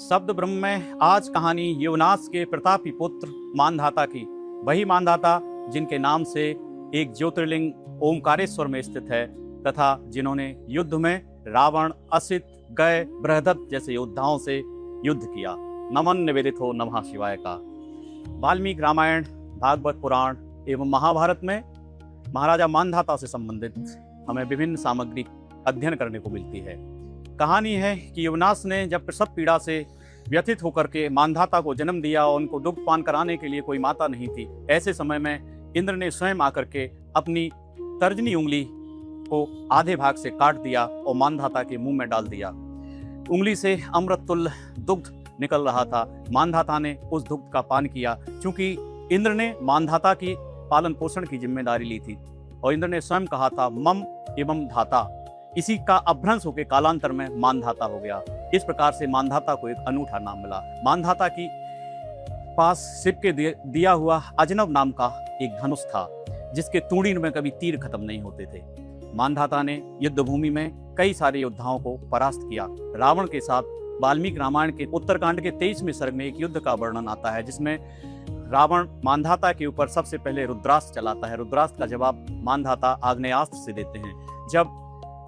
शब्द ब्रह्म में आज कहानी युवनाश के प्रतापी पुत्र मानधाता की, वही मानधाता जिनके नाम से एक ज्योतिर्लिंग ओमकारेश्वर में स्थित है तथा जिन्होंने युद्ध में रावण, असित, गय, बृहदत्त जैसे योद्धाओं से युद्ध किया। नमन निवेदित हो नमः शिवाय का। वाल्मीकि रामायण, भागवत पुराण एवं महाभारत में महाराजा मानधाता से संबंधित हमें विभिन्न सामग्री अध्ययन करने को मिलती है। कहानी है कि युवनाश ने जब प्रसव पीड़ा से व्यथित होकर के मानधाता को जन्म दिया और उनको दुग्ध पान कराने के लिए कोई माता नहीं थी। ऐसे समय में इंद्र ने स्वयं आकर के अपनी तर्जनी उंगली को आधे भाग से काट दिया और मानधाता के मुंह में डाल दिया। उंगली से अमृत तुल्य दुग्ध निकल रहा था। मानधाता ने उस दुग्ध का पान किया। चूंकि इंद्र ने मानधाता की पालन पोषण की जिम्मेदारी ली थी और इंद्र ने स्वयं कहा था मम एवं धाता, इसी का अपभ्रंश होकर कालांतर में मानधाता हो गया। इस प्रकार से मानधाता को एक अनूठा नाम मिला। मानधाता की पास शिव के दिया हुआ अजनब नाम का एक धनुष था जिसके तूणीर में कभी तीर खत्म नहीं होते थे। मानधाता ने युद्ध भूमि में कई सारे योद्धाओं को परास्त किया। रावण के साथ वाल्मीकि रामायण के उत्तरकांड के 23वें सर्ग में एक युद्ध का वर्णन आता है जिसमें रावण मानधाता के ऊपर सबसे पहले रुद्रास्त्र चलाता है। रुद्रास्त्र का जवाब मानधाता आग्नेयास्त्र से देते हैं। जब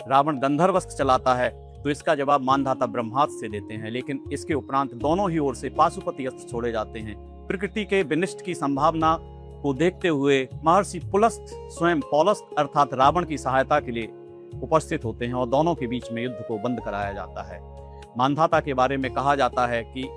रावण गंधर्वास्त्र चलाता है तो इसका जवाब मानधाता ब्रह्मास्त्र से देते हैं। लेकिन इसके उपरांत दोनों ही ओर से पाशुपति अस्त्र छोड़े जाते हैं। प्रकृति के विनिष्ट की संभावना को देखते हुए महर्षि पुलस्त स्वयं पौलस्त अर्थात रावण की सहायता के लिए उपस्थित होते हैं और दोनों के बीच में युद्ध को बंद कराया जाता है। मानधाता के बारे में कहा जाता है कि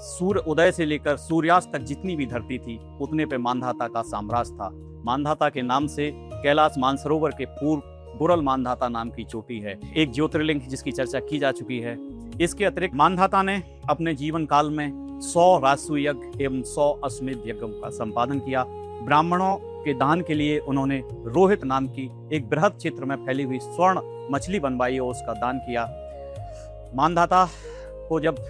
सूर्य उदय से लेकर सूर्यास्त तक जितनी भी धरती थी उतने पे मानधाता का साम्राज्य था। मानधाता के नाम से कैलाश मानसरोवर के पूर्व बुरल मानधाता नाम की चोटी है, एक ज्योतिर्लिंग जिसकी चर्चा की जा चुकी है। इसके अतिरिक्त मानधाता ने अपने जीवन काल में 100 राजसूय यज्ञ एवं 100 अश्वमेध यज्ञों का संपादन किया। ब्राह्मणों के दान के लिए उन्होंने रोहित नाम की एक बृहद क्षेत्र में फैली हुई स्वर्ण मछली बनवाई और उसका दान किया। मानधाता को जब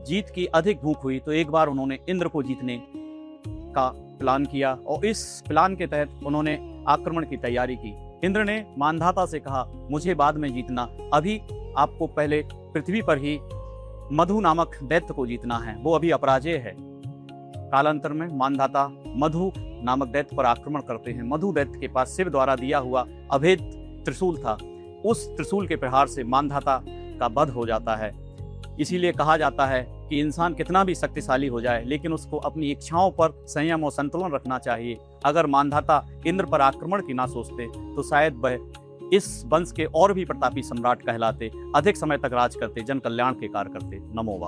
जीत की अधिक भूख हुई तो एक बार उन्होंने इंद्र को जीतने का प्लान किया और इस प्लान के तहत उन्होंने आक्रमण की तैयारी की। इंद्र ने मानधाता से कहा मुझे बाद में जीतना, अभी आपको पहले पृथ्वी पर ही मधु नामक दैत्य को जीतना है, वो अभी अपराजय है। कालांतर में मानधाता मधु नामक दैत्य पर आक्रमण करते हैं। मधु दैत्य के पास शिव द्वारा दिया हुआ अभेद त्रिशूल था। उस त्रिशूल के प्रहार से मानधाता का वध हो जाता है। इसीलिए कहा जाता है कि इंसान कितना भी शक्तिशाली हो जाए लेकिन उसको अपनी इच्छाओं पर संयम और संतुलन रखना चाहिए। अगर मानधाता इंद्र पर आक्रमण की ना सोचते तो शायद वह इस वंश के और भी प्रतापी सम्राट कहलाते, अधिक समय तक राज करते, जन कल्याण के कार्य करते। नमो वाह।